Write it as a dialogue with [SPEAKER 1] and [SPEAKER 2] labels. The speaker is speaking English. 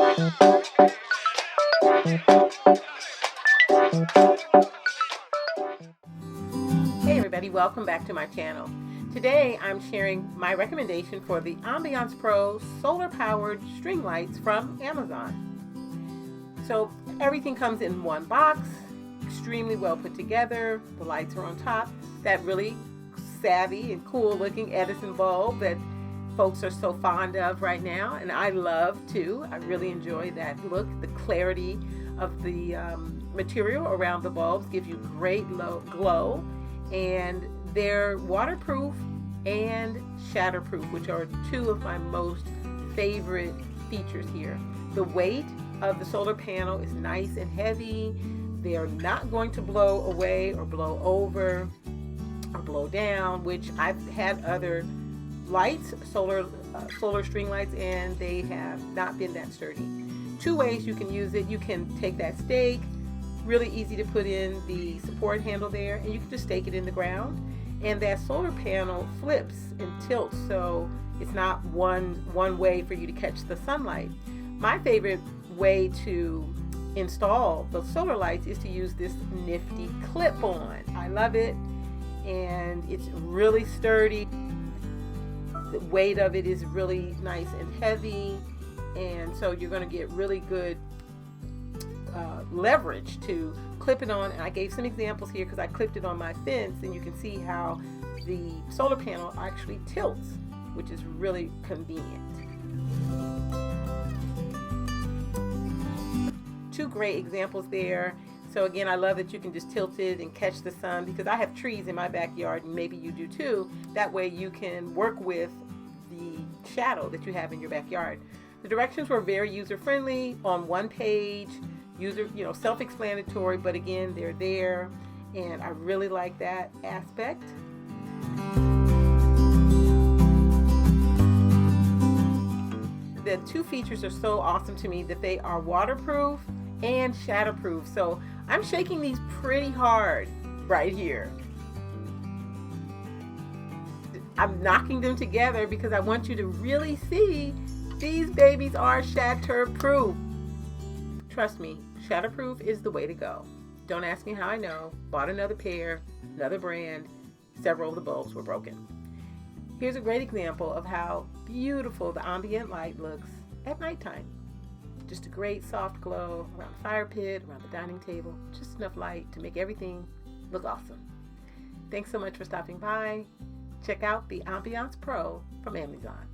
[SPEAKER 1] Hey everybody, welcome back to my channel. Today I'm sharing my recommendation for the Ambience Pro Solar powered string lights from Amazon. So everything comes in one box, extremely well put together. The lights are on top. That really savvy and cool looking Edison bulb that folks are so fond of right now, and I love too. I really enjoy that look. The clarity of the material around the bulbs gives you great glow, and they're waterproof and shatterproof, which are two of my most favorite features here. The weight of the solar panel is nice and heavy. They are not going to blow away or blow over or blow down, which I've had other lights, solar string lights, and they have not been that sturdy. Two ways you can use it. You can take that stake, really easy to put in the support handle there, and you can just stake it in the ground, and that solar panel flips and tilts, so it's not one way for you to catch the sunlight. My favorite way to install the solar lights is to use this nifty clip-on. I love it, and it's really sturdy. The weight of it is really nice and heavy, and so you're going to get really good leverage to clip it on. And I gave some examples here because I clipped it on my fence, and you can see how the solar panel actually tilts, which is really convenient. Two great examples there. So again, I love that you can just tilt it and catch the sun, because I have trees in my backyard, and maybe you do too. That way you can work with the shadow that you have in your backyard. The directions were very user-friendly on one page, self-explanatory, but again, they're there, and I really like that aspect. The two features are so awesome to me that they are waterproof and shatterproof. So I'm shaking these pretty hard right here. I'm knocking them together because I want you to really see these babies are shatterproof. Trust me, shatterproof is the way to go. Don't ask me how I know. Bought another pair, another brand. Several of the bulbs were broken. Here's a great example of how beautiful the ambient light looks at nighttime. Just a great soft glow around the fire pit, around the dining table. Just enough light to make everything look awesome. Thanks so much for stopping by. Check out the Ambience Pro from Amazon.